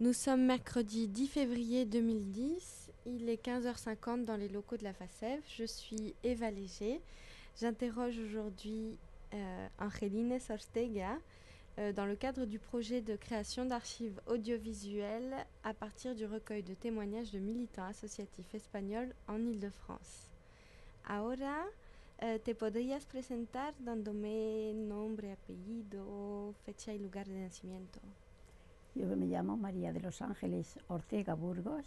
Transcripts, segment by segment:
Nous sommes mercredi 10 février 2010, il est 15h50 dans les locaux de la FACEF. Je suis Eva Léger. J'interroge aujourd'hui Angelines Ortega dans le cadre du projet de création d'archives audiovisuelles à partir du recueil de témoignages de militants associatifs espagnols en Île-de-France. Ahora te podrías presentar dándome nombre, apellido, fecha y lugar de nacimiento. Yo me llamo María de los Ángeles Ortega Burgos.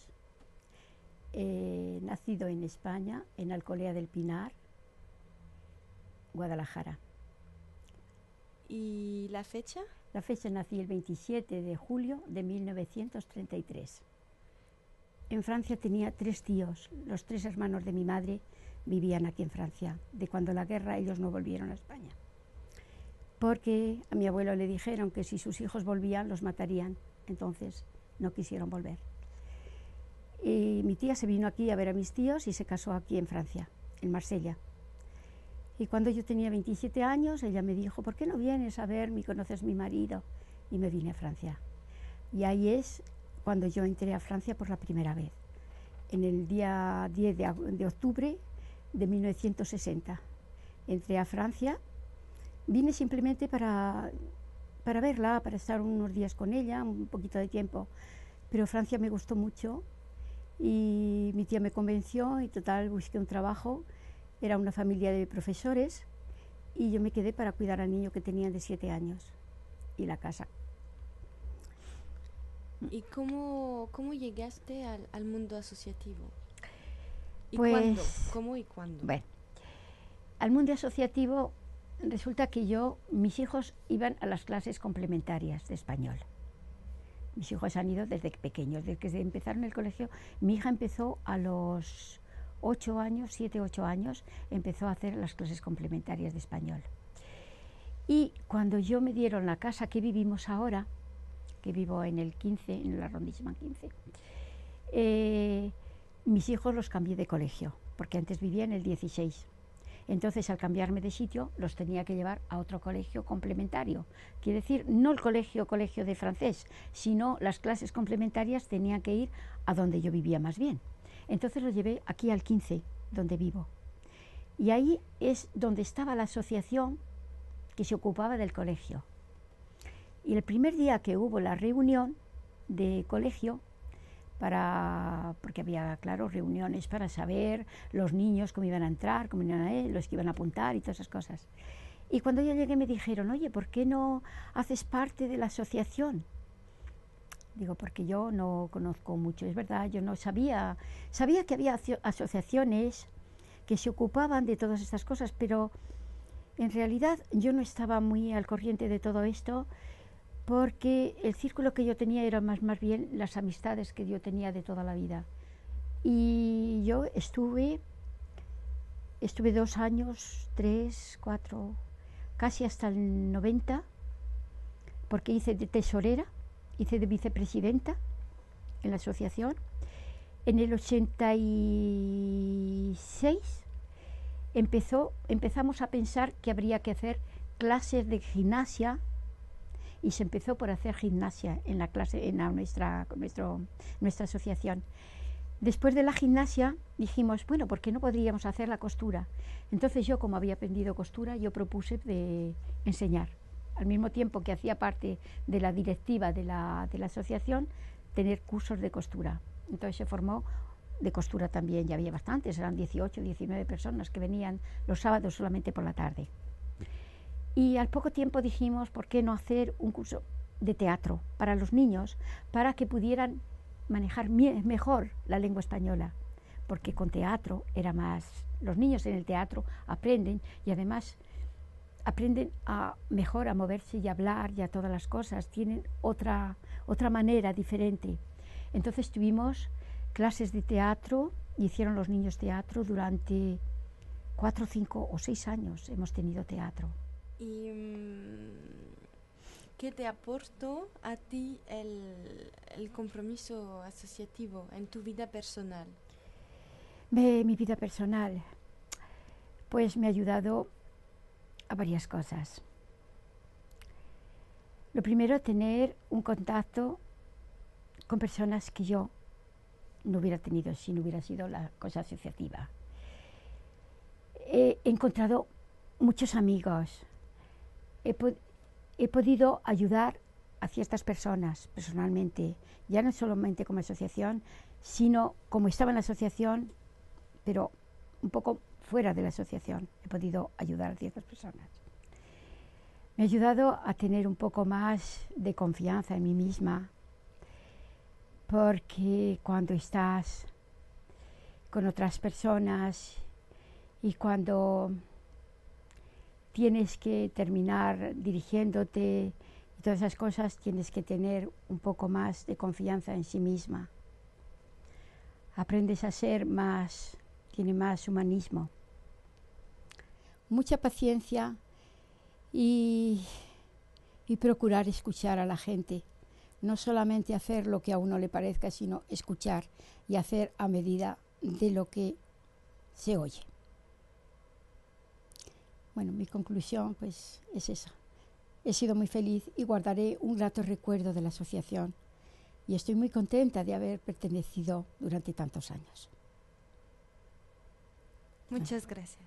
He nacido en España, en Alcolea del Pinar, Guadalajara. ¿Y la fecha? La fecha, nací el 27 de julio de 1933. En Francia tenía 3 tíos. Los 3 hermanos de mi madre vivían aquí en Francia. De cuando la guerra ellos no volvieron a España, porque a mi abuelo le dijeron que si sus hijos volvían los matarían. Entonces no quisieron volver. Y mi tía se vino aquí a ver a mis tíos y se casó aquí en Francia, en Marsella. Y cuando yo tenía 27 años, ella me dijo: ¿por qué no vienes a verme y conoces a mi marido? Y me vine a Francia. Y ahí es cuando yo entré a Francia por la primera vez, en el día 10 de octubre de 1960. Entré a Francia, vine simplemente para verla, para estar unos días con ella, un poquito de tiempo. Pero Francia me gustó mucho y mi tía me convenció y total busqué un trabajo. Era una familia de profesores y yo me quedé para cuidar al niño que tenía de 7 años y la casa. ¿Y cómo llegaste al mundo asociativo? ¿Y pues, cuándo? ¿Cómo y cuándo? Bueno, al mundo asociativo resulta que mis hijos iban a las clases complementarias de español. Mis hijos han ido desde pequeños, desde que empezaron el colegio. Mi hija empezó a los 8 años, 7, 8 años, empezó a hacer las clases complementarias de español. Y cuando yo me dieron la casa que vivimos ahora, que vivo en el 15, en el arrondissement 15, mis hijos los cambié de colegio, porque antes vivía en el 16. Entonces, al cambiarme de sitio, los tenía que llevar a otro colegio complementario. Quiere decir, no el colegio de francés, sino las clases complementarias tenían que ir a donde yo vivía más bien. Entonces los llevé aquí al 15, donde vivo. Y ahí es donde estaba la asociación que se ocupaba del colegio. Y el primer día que hubo la reunión de colegio, porque había, claro, reuniones para saber los niños cómo iban a entrar, cómo iban a ir, los que iban a apuntar y todas esas cosas. Y cuando yo llegué me dijeron: oye, ¿por qué no haces parte de la asociación? Digo, porque yo no conozco mucho, es verdad, yo no sabía que había asociaciones que se ocupaban de todas estas cosas, pero en realidad yo no estaba muy al corriente de todo esto, porque el círculo que yo tenía era más bien las amistades que yo tenía de toda la vida. Y yo estuve 2 años, 3, 4, casi hasta el 90, porque hice de tesorera, hice de vicepresidenta en la asociación. En el 86 empezamos a pensar que habría que hacer clases de gimnasia, y se empezó por hacer gimnasia en nuestra asociación. Después de la gimnasia dijimos: bueno, ¿por qué no podríamos hacer la costura? Entonces yo, como había aprendido costura, yo propuse de enseñar. Al mismo tiempo que hacía parte de la directiva de la asociación, tener cursos de costura. Entonces se formó de costura también, ya había bastantes, eran 18, 19 personas que venían los sábados solamente por la tarde. Y al poco tiempo dijimos: ¿por qué no hacer un curso de teatro para los niños, para que pudieran manejar mejor la lengua española? Porque con teatro era más... Los niños en el teatro aprenden, y además aprenden mejor a moverse y a hablar y a todas las cosas. Tienen otra manera diferente. Entonces tuvimos clases de teatro, y hicieron los niños teatro durante 4, 5 o 6 años. Hemos tenido teatro. ¿Y qué te aportó a ti el compromiso asociativo en tu vida personal? Mi vida personal, pues me ha ayudado a varias cosas. Lo primero, tener un contacto con personas que yo no hubiera tenido si no hubiera sido la cosa asociativa. He encontrado muchos amigos, he podido ayudar a ciertas personas personalmente, ya no solamente como asociación, sino como estaba en la asociación, pero un poco fuera de la asociación, he podido ayudar a ciertas personas. Me ha ayudado a tener un poco más de confianza en mí misma, porque cuando estás con otras personas y cuando tienes que terminar dirigiéndote y todas esas cosas, tienes que tener un poco más de confianza en sí misma. Aprendes a ser más, tiene más humanismo, mucha paciencia y procurar escuchar a la gente. No solamente hacer lo que a uno le parezca, sino escuchar y hacer a medida de lo que se oye. Bueno, mi conclusión pues es esa. He sido muy feliz y guardaré un grato recuerdo de la asociación y estoy muy contenta de haber pertenecido durante tantos años. Muchas gracias.